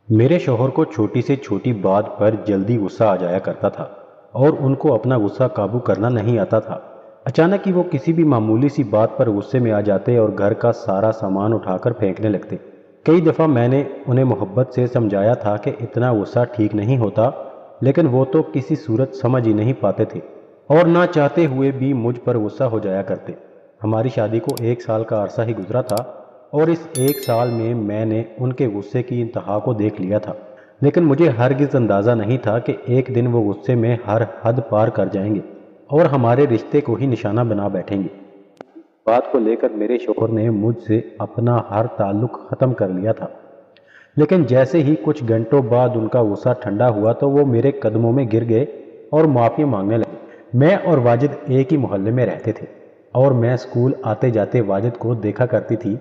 میرے شوہر کو چھوٹی سے چھوٹی بات پر جلدی غصہ آ جایا کرتا تھا اور ان کو اپنا غصہ قابو کرنا نہیں آتا تھا۔ اچانک ہی وہ کسی بھی معمولی سی بات پر غصے میں آ جاتے اور گھر کا سارا سامان اٹھا کر پھینکنے لگتے۔ کئی دفعہ میں نے انہیں محبت سے سمجھایا تھا کہ اتنا غصہ ٹھیک نہیں ہوتا، لیکن وہ تو کسی صورت سمجھ ہی نہیں پاتے تھے اور نہ چاہتے ہوئے بھی مجھ پر غصہ ہو جایا کرتے۔ ہماری شادی کو 1 سال کا عرصہ ہی گزرا تھا اور اس 1 سال میں نے ان کے غصے کی انتہا کو دیکھ لیا تھا، لیکن مجھے ہرگز اندازہ نہیں تھا کہ ایک دن وہ غصے میں ہر حد پار کر جائیں گے اور ہمارے رشتے کو ہی نشانہ بنا بیٹھیں گے۔ بات کو لے کر میرے شوہر نے مجھ سے اپنا ہر تعلق ختم کر لیا تھا، لیکن جیسے ہی کچھ گھنٹوں بعد ان کا غصہ ٹھنڈا ہوا تو وہ میرے قدموں میں گر گئے اور معافی مانگنے لگے۔ میں اور واجد ایک ہی محلے میں رہتے تھے اور میں اسکول آتے جاتے واجد کو دیکھا کرتی تھی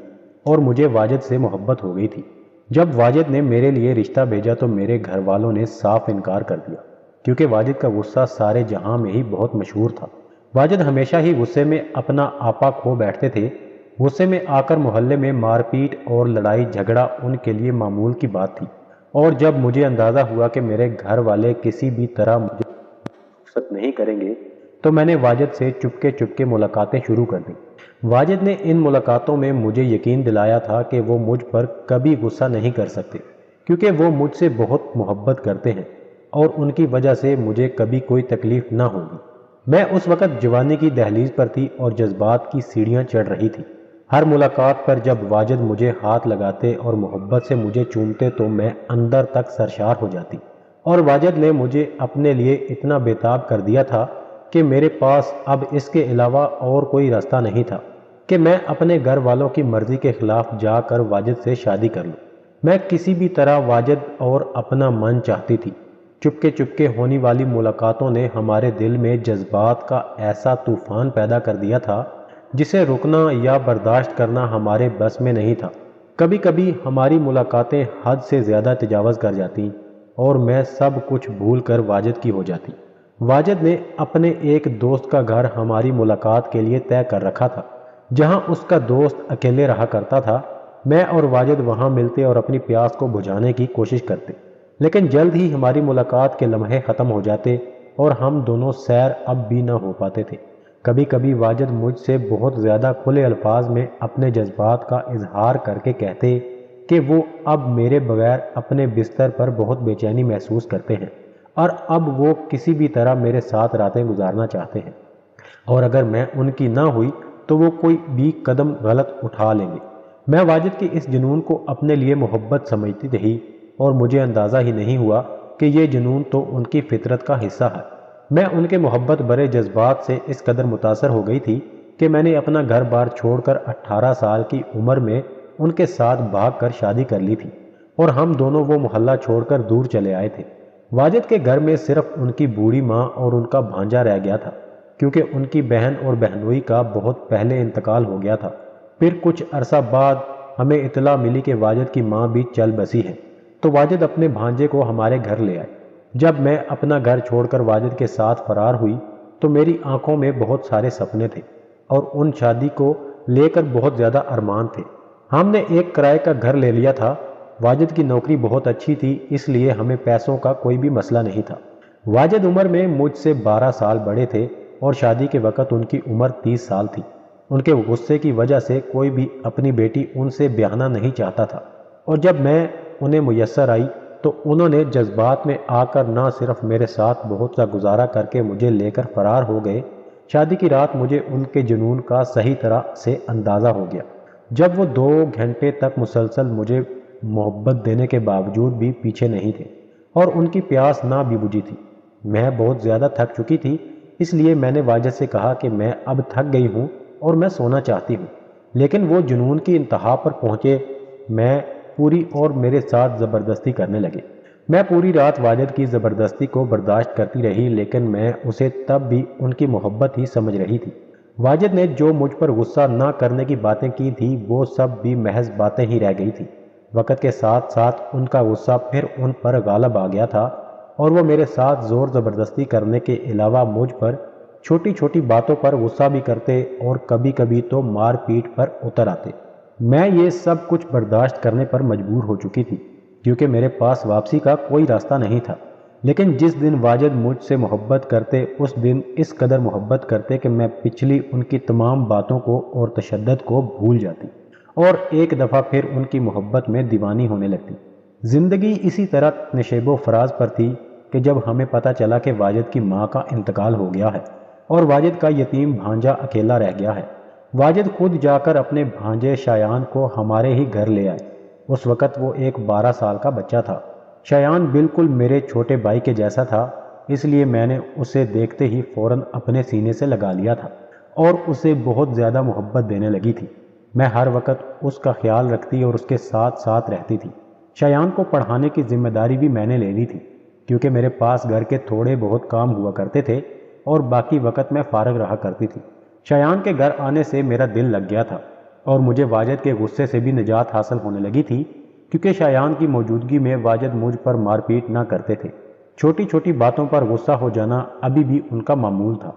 اور مجھے واجد سے محبت ہو گئی تھی۔ جب واجد نے میرے لیے رشتہ بھیجا تو میرے گھر والوں نے صاف انکار کر دیا، کیونکہ واجد کا غصہ سارے جہاں میں ہی بہت مشہور تھا۔ واجد ہمیشہ ہی غصے میں اپنا آپا کھو بیٹھتے تھے۔ غصے میں آ کر محلے میں مار پیٹ اور لڑائی جھگڑا ان کے لیے معمول کی بات تھی، اور جب مجھے اندازہ ہوا کہ میرے گھر والے کسی بھی طرح مجھے رخصت نہیں کریں گے تو میں نے واجد سے چپکے ملاقاتیں شروع کر دیں۔ واجد نے ان ملاقاتوں میں مجھے یقین دلایا تھا کہ وہ مجھ پر کبھی غصہ نہیں کر سکتے، کیونکہ وہ مجھ سے بہت محبت کرتے ہیں اور ان کی وجہ سے مجھے کبھی کوئی تکلیف نہ ہوگی۔ میں اس وقت جوانی کی دہلیز پر تھی اور جذبات کی سیڑھیاں چڑھ رہی تھی۔ ہر ملاقات پر جب واجد مجھے ہاتھ لگاتے اور محبت سے مجھے چومتے تو میں اندر تک سرشار ہو جاتی، اور واجد نے مجھے اپنے لیے اتنا بےتاب کر دیا تھا کہ میرے پاس اب اس کے علاوہ اور کوئی راستہ نہیں تھا کہ میں اپنے گھر والوں کی مرضی کے خلاف جا کر واجد سے شادی کر لوں۔ میں کسی بھی طرح واجد اور اپنا من چاہتی تھی۔ چپکے ہونے والی ملاقاتوں نے ہمارے دل میں جذبات کا ایسا طوفان پیدا کر دیا تھا جسے رکنا یا برداشت کرنا ہمارے بس میں نہیں تھا۔ کبھی کبھی ہماری ملاقاتیں حد سے زیادہ تجاوز کر جاتی اور میں سب کچھ بھول کر واجد کی ہو جاتی۔ واجد نے اپنے ایک دوست کا گھر ہماری ملاقات کے لیے طے کر رکھا تھا، جہاں اس کا دوست اکیلے رہا کرتا تھا۔ میں اور واجد وہاں ملتے اور اپنی پیاس کو بجھانے کی کوشش کرتے، لیکن جلد ہی ہماری ملاقات کے لمحے ختم ہو جاتے اور ہم دونوں سیر اب بھی نہ ہو پاتے تھے۔ کبھی کبھی واجد مجھ سے بہت زیادہ کھلے الفاظ میں اپنے جذبات کا اظہار کر کے کہتے کہ وہ اب میرے بغیر اپنے بستر پر بہت بے چینی محسوس کرتے ہیں اور اب وہ کسی بھی طرح میرے ساتھ راتیں گزارنا چاہتے ہیں، اور اگر میں ان کی نہ ہوئی تو وہ کوئی بھی قدم غلط اٹھا لیں گے۔ میں واجد کی اس جنون کو اپنے لیے محبت سمجھتی رہی اور مجھے اندازہ ہی نہیں ہوا کہ یہ جنون تو ان کی فطرت کا حصہ ہے۔ میں ان کے محبت بھرے جذبات سے اس قدر متاثر ہو گئی تھی کہ میں نے اپنا گھر بار چھوڑ کر 18 سال کی عمر میں ان کے ساتھ بھاگ کر شادی کر لی تھی، اور ہم دونوں وہ محلہ چھوڑ کر دور چلے آئے تھے۔ واجد کے گھر میں صرف ان کی بوڑھی ماں اور ان کا بھانجا رہ گیا تھا، کیونکہ ان کی بہن اور بہنوئی کا بہت پہلے انتقال ہو گیا تھا۔ پھر کچھ عرصہ بعد ہمیں اطلاع ملی کہ واجد کی ماں بھی چل بسی ہے، تو واجد اپنے بھانجے کو ہمارے گھر لے آئے۔ جب میں اپنا گھر چھوڑ کر واجد کے ساتھ فرار ہوئی تو میری آنکھوں میں بہت سارے سپنے تھے اور ان شادی کو لے کر بہت زیادہ ارمان تھے۔ ہم نے ایک کرائے کا گھر لے لیا تھا۔ واجد کی نوکری بہت اچھی تھی، اس لیے ہمیں پیسوں کا کوئی بھی مسئلہ نہیں تھا۔ واجد عمر میں مجھ سے 12 سال بڑے تھے اور شادی کے وقت ان کی عمر 30 سال تھی۔ ان کے غصے کی وجہ سے کوئی بھی اپنی بیٹی ان سے بیاہنا نہیں چاہتا تھا، اور جب میں انہیں میسر آئی تو انہوں نے جذبات میں آ کر نہ صرف میرے ساتھ بہت سا گزارا کر کے مجھے لے کر فرار ہو گئے۔ شادی کی رات مجھے ان کے جنون کا صحیح طرح سے اندازہ ہو گیا، جب وہ 2 گھنٹے تک مسلسل مجھے محبت دینے کے باوجود بھی پیچھے نہیں تھے اور ان کی پیاس نہ بھی بجھی تھی۔ میں بہت زیادہ تھک چکی تھی، اس لیے میں نے واجد سے کہا کہ میں اب تھک گئی ہوں اور میں سونا چاہتی ہوں، لیکن وہ جنون کی انتہا پر پہنچے میں پوری اور میرے ساتھ زبردستی کرنے لگے۔ میں پوری رات واجد کی زبردستی کو برداشت کرتی رہی، لیکن میں اسے تب بھی ان کی محبت ہی سمجھ رہی تھی۔ واجد نے جو مجھ پر غصہ نہ کرنے کی باتیں کی تھی وہ سب بھی محض باتیں ہی رہ گئی تھی۔ وقت کے ساتھ ساتھ ان کا غصہ پھر ان پر غالب آ گیا تھا اور وہ میرے ساتھ زور زبردستی کرنے کے علاوہ مجھ پر چھوٹی چھوٹی باتوں پر غصہ بھی کرتے اور کبھی کبھی تو مار پیٹ پر اتر آتے۔ میں یہ سب کچھ برداشت کرنے پر مجبور ہو چکی تھی، کیونکہ میرے پاس واپسی کا کوئی راستہ نہیں تھا۔ لیکن جس دن واجد مجھ سے محبت کرتے اس دن اس قدر محبت کرتے کہ میں پچھلی ان کی تمام باتوں کو اور تشدد کو بھول جاتی اور ایک دفعہ پھر ان کی محبت میں دیوانی ہونے لگتی۔ زندگی اسی طرح نشیب و فراز پر تھی کہ جب ہمیں پتہ چلا کہ واجد کی ماں کا انتقال ہو گیا ہے اور واجد کا یتیم بھانجا اکیلا رہ گیا ہے، واجد خود جا کر اپنے بھانجے شایان کو ہمارے ہی گھر لے آئے۔ اس وقت وہ ایک 12 سال کا بچہ تھا۔ شایان بالکل میرے چھوٹے بھائی کے جیسا تھا، اس لیے میں نے اسے دیکھتے ہی فوراً اپنے سینے سے لگا لیا تھا اور اسے بہت زیادہ محبت دینے لگی تھی۔ میں ہر وقت اس کا خیال رکھتی اور اس کے ساتھ ساتھ رہتی تھی۔ شایان کو پڑھانے کی ذمہ داری بھی میں نے لے لی تھی، کیونکہ میرے پاس گھر کے تھوڑے بہت کام ہوا کرتے تھے اور باقی وقت میں فارغ رہا کرتی تھی۔ شایان کے گھر آنے سے میرا دل لگ گیا تھا اور مجھے واجد کے غصے سے بھی نجات حاصل ہونے لگی تھی، کیونکہ شایان کی موجودگی میں واجد مجھ پر مار پیٹ نہ کرتے تھے۔ چھوٹی چھوٹی باتوں پر غصہ ہو جانا ابھی بھی ان کا معمول تھا۔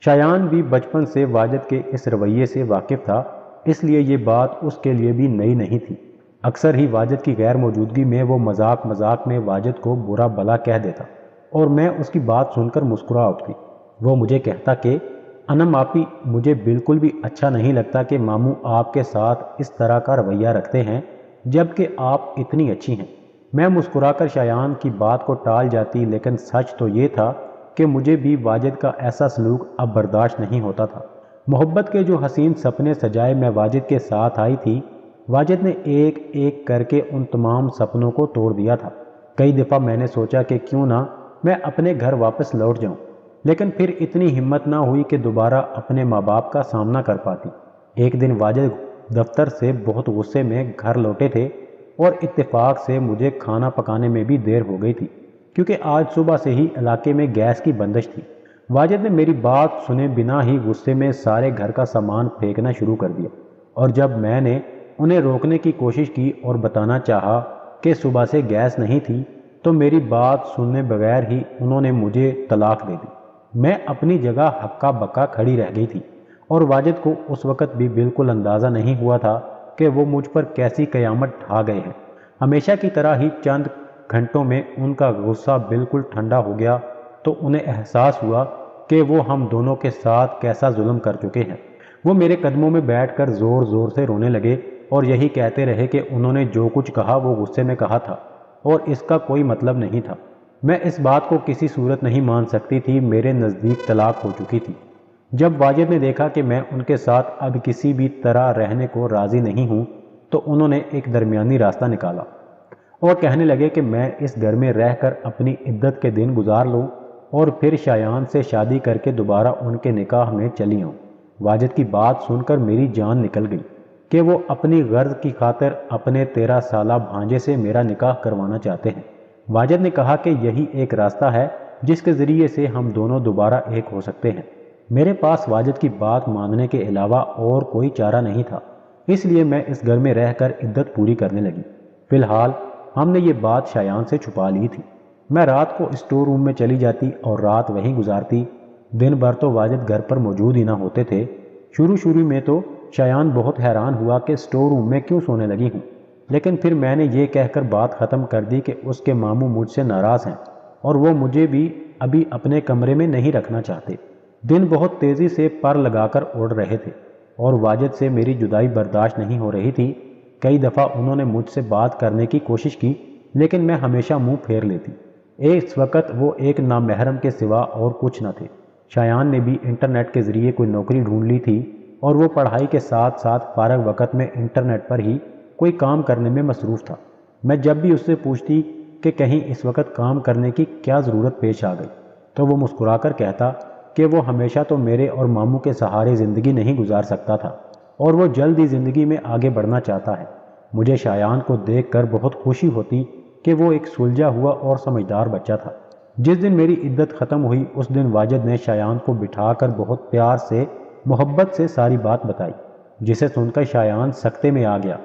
شایان بھی بچپن سے واجد کے اس رویے سے واقف تھا، اس لیے یہ بات اس کے لیے بھی نئی نہیں تھی۔ اکثر ہی واجد کی غیر موجودگی میں وہ مذاق مذاق میں واجد کو برا بلا کہہ دیتا اور میں اس کی بات سن کر مسکرا اٹھتی۔ وہ مجھے کہتا کہ انم آپی، مجھے بالکل بھی اچھا نہیں لگتا کہ ماموں آپ کے ساتھ اس طرح کا رویہ رکھتے ہیں جبکہ آپ اتنی اچھی ہیں۔ میں مسکرا کر شایان کی بات کو ٹال جاتی، لیکن سچ تو یہ تھا کہ مجھے بھی واجد کا ایسا سلوک اب برداشت نہیں ہوتا تھا۔ محبت کے جو حسین سپنے سجائے میں واجد کے ساتھ آئی تھی، واجد نے ایک ایک کر کے ان تمام سپنوں کو توڑ دیا تھا۔ کئی دفعہ میں نے سوچا کہ کیوں نہ میں اپنے گھر واپس لوٹ جاؤں، لیکن پھر اتنی ہمت نہ ہوئی کہ دوبارہ اپنے ماں باپ کا سامنا کر پاتی۔ ایک دن واجد دفتر سے بہت غصے میں گھر لوٹے تھے اور اتفاق سے مجھے کھانا پکانے میں بھی دیر ہو گئی تھی، کیونکہ آج صبح سے ہی علاقے میں گیس کی بندش تھی۔ واجد نے میری بات سنے بنا ہی غصے میں سارے گھر کا سامان پھینکنا شروع کر دیا، اور جب میں نے انہیں روکنے کی کوشش کی اور بتانا چاہا کہ صبح سے گیس نہیں تھی تو میری بات سننے بغیر ہی انہوں نے مجھے طلاق دے دی۔ میں اپنی جگہ ہکا بکا کھڑی رہ گئی تھی اور واجد کو اس وقت بھی بالکل اندازہ نہیں ہوا تھا کہ وہ مجھ پر کیسی قیامت ڈھا گئے ہیں۔ ہمیشہ کی طرح ہی چند گھنٹوں میں ان کا غصہ بالکل ٹھنڈا ہو گیا تو انہیں احساس ہوا کہ وہ ہم دونوں کے ساتھ کیسا ظلم کر چکے ہیں۔ وہ میرے قدموں میں بیٹھ کر زور زور سے رونے لگے اور یہی کہتے رہے کہ انہوں نے جو کچھ کہا وہ غصے میں کہا تھا اور اس کا کوئی مطلب نہیں تھا۔ میں اس بات کو کسی صورت نہیں مان سکتی تھی، میرے نزدیک طلاق ہو چکی تھی۔ جب واجد نے دیکھا کہ میں ان کے ساتھ اب کسی بھی طرح رہنے کو راضی نہیں ہوں تو انہوں نے ایک درمیانی راستہ نکالا اور کہنے لگے کہ میں اس گھر میں رہ کر اپنی عدت کے دن گزار لوں اور پھر شایان سے شادی کر کے دوبارہ ان کے نکاح میں چلی آؤں۔ واجد کی بات سن کر میری جان نکل گئی کہ وہ اپنی غرض کی خاطر اپنے 13 سالہ بھانجے سے میرا نکاح کروانا چاہتے ہیں۔ واجد نے کہا کہ یہی ایک راستہ ہے جس کے ذریعے سے ہم دونوں دوبارہ ایک ہو سکتے ہیں۔ میرے پاس واجد کی بات ماننے کے علاوہ اور کوئی چارہ نہیں تھا، اس لیے میں اس گھر میں رہ کر عدت پوری کرنے لگی۔ فی الحال ہم نے یہ بات شایان سے چھپا لی تھی۔ میں رات کو اسٹور روم میں چلی جاتی اور رات وہیں گزارتی۔ دن بھر تو واجد گھر پر موجود ہی نہ ہوتے تھے۔ شروع میں تو شایان بہت حیران ہوا کہ اسٹور روم میں کیوں سونے لگی ہوں، لیکن پھر میں نے یہ کہہ کر بات ختم کر دی کہ اس کے ماموں مجھ سے ناراض ہیں اور وہ مجھے بھی ابھی اپنے کمرے میں نہیں رکھنا چاہتے۔ دن بہت تیزی سے پر لگا کر اڑ رہے تھے اور واجد سے میری جدائی برداشت نہیں ہو رہی تھی۔ کئی دفعہ انہوں نے مجھ سے بات کرنے کی کوشش کی، لیکن میں ہمیشہ منہ پھیر لیتی۔ اس وقت وہ ایک نامحرم کے سوا اور کچھ نہ تھے۔ شایان نے بھی انٹرنیٹ کے ذریعے کوئی نوکری ڈھونڈ لی تھی اور وہ پڑھائی کے ساتھ ساتھ فارغ وقت میں انٹرنیٹ پر ہی کوئی کام کرنے میں مصروف تھا۔ میں جب بھی اس سے پوچھتی کہ کہیں اس وقت کام کرنے کی کیا ضرورت پیش آ گئی تو وہ مسکرا کر کہتا کہ وہ ہمیشہ تو میرے اور ماموں کے سہارے زندگی نہیں گزار سکتا تھا اور وہ جلد ہی زندگی میں آگے بڑھنا چاہتا ہے۔ مجھے شایان کو دیکھ کر بہت خوشی ہوتی کہ وہ ایک سلجھا ہوا اور سمجھدار بچہ تھا۔ جس دن میری عدت ختم ہوئی اس دن واجد نے شایان کو بٹھا کر بہت پیار سے محبت سے ساری بات بتائی، جسے سن کر شایان سکتے میں آ گیا۔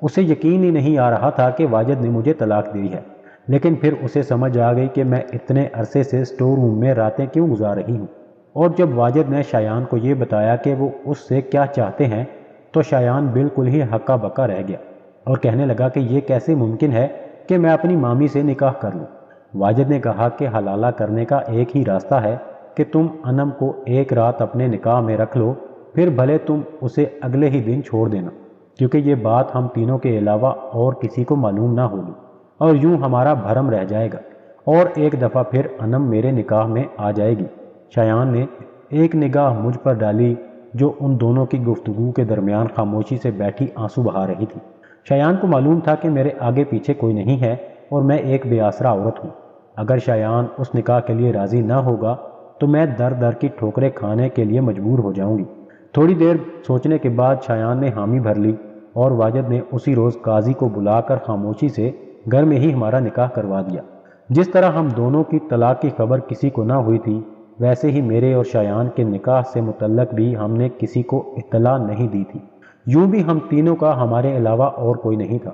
اسے یقین ہی نہیں آ رہا تھا کہ واجد نے مجھے طلاق دی ہے، لیکن پھر اسے سمجھ آ گئی کہ میں اتنے عرصے سے اسٹور روم میں راتیں کیوں گزار رہی ہوں۔ اور جب واجد نے شایان کو یہ بتایا کہ وہ اس سے کیا چاہتے ہیں تو شایان بالکل ہی ہکا بکا رہ گیا اور کہنے لگا کہ یہ کیسے ممکن ہے کہ میں اپنی مامی سے نکاح کر لوں۔ واجد نے کہا کہ حلالہ کرنے کا ایک ہی راستہ ہے کہ تم انم کو ایک رات اپنے نکاح میں رکھ لو، پھر بھلے تم اسے اگلے ہی دن چھوڑ دینا، کیونکہ یہ بات ہم تینوں کے علاوہ اور کسی کو معلوم نہ ہوگی، اور یوں ہمارا بھرم رہ جائے گا، اور ایک دفعہ پھر انم میرے نکاح میں آ جائے گی۔ شایان نے ایک نگاہ مجھ پر ڈالی جو ان دونوں کی گفتگو کے درمیان خاموشی سے بیٹھی آنسو بہا رہی تھی۔ شایان کو معلوم تھا کہ میرے آگے پیچھے کوئی نہیں ہے اور میں ایک بے آسرا عورت ہوں۔ اگر شایان اس نکاح کے لیے راضی نہ ہوگا تو میں در در کی ٹھوکریں کھانے کے لیے مجبور ہو جاؤں گی۔ تھوڑی دیر سوچنے کے بعد شایان نے حامی بھر لی اور واجد نے اسی روز قاضی کو بلا کر خاموشی سے گھر میں ہی ہمارا نکاح کروا دیا۔ جس طرح ہم دونوں کی طلاق کی خبر کسی کو نہ ہوئی تھی، ویسے ہی میرے اور شایان کے نکاح سے متعلق بھی ہم نے کسی کو اطلاع نہیں دی تھی۔ یوں بھی ہم تینوں کا ہمارے علاوہ اور کوئی نہیں تھا۔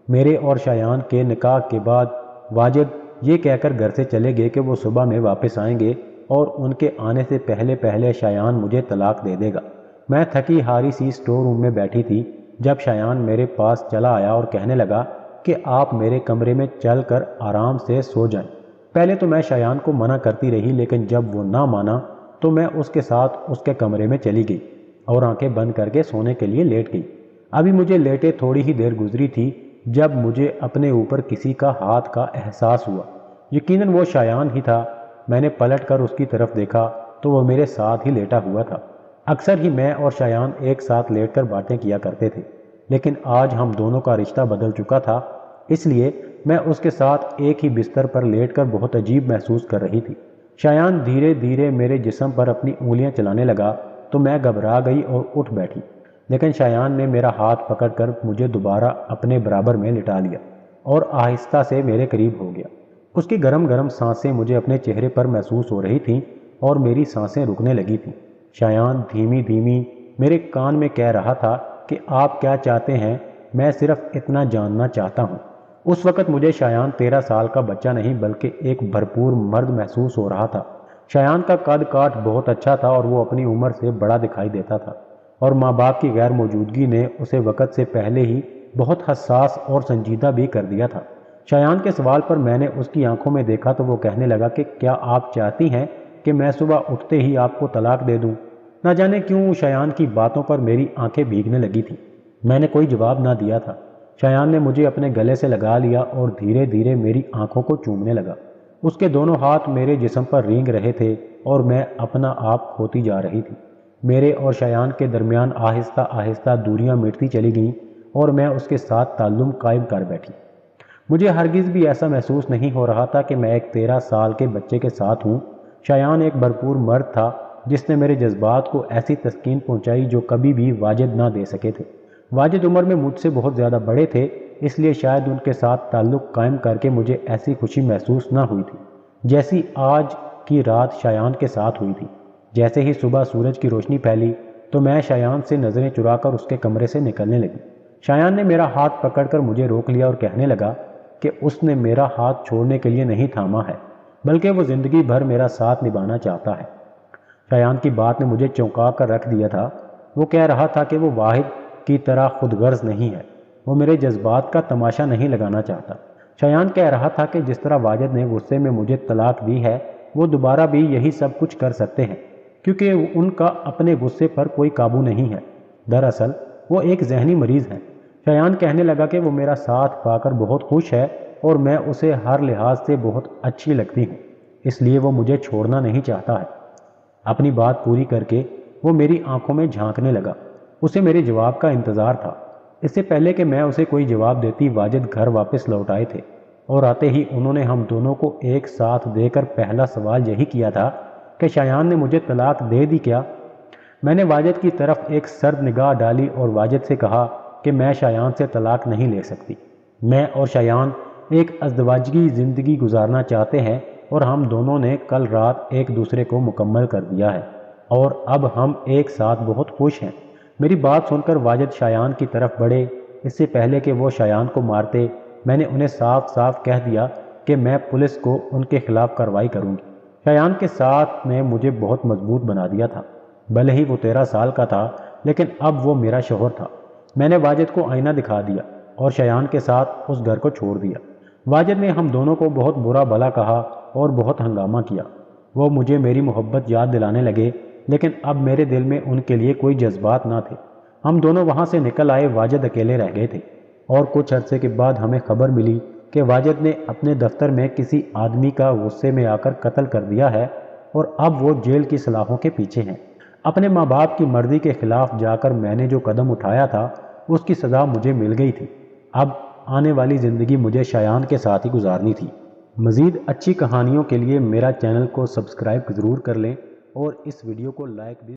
میرے اور شایان کے نکاح کے بعد واجد یہ کہہ کر گھر سے چلے گئے کہ وہ صبح میں واپس آئیں گے اور ان کے آنے سے پہلے پہلے شایان مجھے طلاق دے دے گا۔ میں تھکی ہاری سی اسٹور روم میں بیٹھی تھی جب شایان میرے پاس چلا آیا اور کہنے لگا کہ آپ میرے کمرے میں چل کر آرام سے سو جائیں۔ پہلے تو میں شایان کو منع کرتی رہی، لیکن جب وہ نہ مانا تو میں اس کے ساتھ اس کے کمرے میں چلی گئی اور آنکھیں بند کر کے سونے کے لیے لیٹ گئی۔ ابھی مجھے لیٹے تھوڑی ہی دیر گزری تھی جب مجھے اپنے اوپر کسی کا ہاتھ کا احساس ہوا۔ یقیناً وہ شایان ہی تھا۔ میں نے پلٹ کر اس کی طرف دیکھا تو وہ میرے ساتھ ہی لیٹا ہوا تھا۔ اکثر ہی میں اور شایان ایک ساتھ لیٹ کر باتیں کیا کرتے تھے، لیکن آج ہم دونوں کا رشتہ بدل چکا تھا، اس لیے میں اس کے ساتھ ایک ہی بستر پر لیٹ کر بہت عجیب محسوس کر رہی تھی۔ شایان دھیرے دھیرے میرے جسم پر اپنی انگلیاں چلانے لگا تو میں گھبرا گئی اور اٹھ بیٹھی، لیکن شایان نے میرا ہاتھ پکڑ کر مجھے دوبارہ اپنے برابر میں لٹا لیا اور آہستہ سے میرے قریب ہو گیا۔ اس کی گرم گرم سانسیں مجھے اپنے چہرے پر محسوس ہو رہی تھیں اور میری سانسیں رکنے لگی تھیں۔ شایان دھیمی دھیمی میرے کان میں کہہ رہا تھا کہ آپ کیا چاہتے ہیں، میں صرف اتنا جاننا چاہتا ہوں۔ اس وقت مجھے شایان 13 سال کا بچہ نہیں بلکہ ایک بھرپور مرد محسوس ہو رہا تھا۔ شایان کا قد کاٹ بہت اچھا تھا اور وہ اپنی عمر سے بڑا دکھائی دیتا تھا، اور ماں باپ کی غیر موجودگی نے اسے وقت سے پہلے ہی بہت حساس اور سنجیدہ بھی کر دیا تھا۔ شایان کے سوال پر میں نے اس کی آنکھوں میں دیکھا تو وہ کہنے لگا کہ کیا آپ چاہتی ہیں کہ میں صبح اٹھتے ہی آپ کو طلاق دے دوں؟ نہ جانے کیوں شایان کی باتوں پر میری آنکھیں بھیگنے لگی تھیں۔ میں نے کوئی جواب نہ دیا تھا۔ شایان نے مجھے اپنے گلے سے لگا لیا اور دھیرے دھیرے میری آنکھوں کو چومنے لگا۔ اس کے دونوں ہاتھ میرے جسم پر رینگ رہے تھے اور میں اپنا آپ کھوتی جا رہی تھی۔ میرے اور شایان کے درمیان آہستہ آہستہ دوریاں مٹتی چلی گئیں اور میں اس کے ساتھ تعلق قائم کر بیٹھی۔ مجھے ہرگز بھی ایسا محسوس نہیں ہو رہا تھا کہ میں ایک 13 سال کے بچے کے ساتھ ہوں۔ شایان ایک بھرپور مرد تھا جس نے میرے جذبات کو ایسی تسکین پہنچائی جو کبھی بھی واجد نہ دے سکے تھے۔ واجد عمر میں مجھ سے بہت زیادہ بڑے تھے، اس لیے شاید ان کے ساتھ تعلق قائم کر کے مجھے ایسی خوشی محسوس نہ ہوئی تھی جیسی آج کی رات شایان کے ساتھ ہوئی تھی۔ جیسے ہی صبح سورج کی روشنی پھیلی تو میں شایان سے نظریں چرا کر اس کے کمرے سے نکلنے لگی۔ شایان نے میرا ہاتھ پکڑ کر مجھے روک لیا اور کہنے لگا کہ اس نے میرا ہاتھ چھوڑنے کے لیے نہیں تھاما ہے، بلکہ وہ زندگی بھر میرا ساتھ نبھانا چاہتا ہے۔ شایان کی بات نے مجھے چونکا کر رکھ دیا تھا۔ وہ کہہ رہا تھا کہ وہ واحد کی طرح خود غرض نہیں ہے، وہ میرے جذبات کا تماشا نہیں لگانا چاہتا۔ شایان کہہ رہا تھا کہ جس طرح واجد نے غصے میں مجھے طلاق دی ہے، وہ دوبارہ بھی یہی سب کچھ کر سکتے ہیں، کیونکہ ان کا اپنے غصے پر کوئی قابو نہیں ہے۔ دراصل وہ ایک ذہنی مریض ہیں۔ شایان کہنے لگا کہ وہ میرا ساتھ پا کر بہت خوش ہے اور میں اسے ہر لحاظ سے بہت اچھی لگتی ہوں، اس لیے وہ مجھے چھوڑنا نہیں چاہتا ہے۔ اپنی بات پوری کر کے وہ میری آنکھوں میں جھانکنے لگا۔ اسے میرے جواب کا انتظار تھا۔ اس سے پہلے کہ میں اسے کوئی جواب دیتی، واجد گھر واپس لوٹ آئے تھے اور آتے ہی انہوں نے ہم دونوں کو ایک ساتھ دے کر پہلا سوال یہی کیا تھا کہ شایان نے مجھے طلاق دے دی کیا؟ میں نے واجد کی طرف ایک سرد نگاہ ڈالی اور واجد سے کہا کہ میں شایان سے طلاق نہیں لے سکتی۔ میں اور شایان ایک ازدواجی زندگی گزارنا چاہتے ہیں اور ہم دونوں نے کل رات ایک دوسرے کو مکمل کر دیا ہے اور اب ہم ایک ساتھ بہت خوش ہیں۔ میری بات سن کر واجد شایان کی طرف بڑھے۔ اس سے پہلے کہ وہ شایان کو مارتے، میں نے انہیں صاف صاف کہہ دیا کہ میں پولیس کو ان کے خلاف کارروائی کروں گی۔ شایان کے ساتھ نے مجھے بہت مضبوط بنا دیا تھا۔ بھلے ہی وہ 13 سال کا تھا، لیکن اب وہ میرا شوہر تھا۔ میں نے واجد کو آئینہ دکھا دیا اور شایان کے ساتھ اس گھر کو چھوڑ دیا۔ واجد نے ہم دونوں کو بہت برا بھلا کہا اور بہت ہنگامہ کیا۔ وہ مجھے میری محبت یاد دلانے لگے، لیکن اب میرے دل میں ان کے لیے کوئی جذبات نہ تھے۔ ہم دونوں وہاں سے نکل آئے، واجد اکیلے رہ گئے تھے، اور کچھ عرصے کے بعد ہمیں خبر ملی کہ واجد نے اپنے دفتر میں کسی آدمی کا غصے میں آ کر قتل کر دیا ہے اور اب وہ جیل کی سلاخوں کے پیچھے ہیں۔ اپنے ماں باپ کی مرضی کے خلاف جا کر میں نے جو قدم اٹھایا تھا اس کی سزا مجھے مل گئی تھی۔ اب آنے والی زندگی مجھے شایان کے ساتھ ہی گزارنی تھی۔ مزید اچھی کہانیوں کے لیے میرا چینل کو سبسکرائب ضرور کر لیں اور اس ویڈیو کو لائک بھی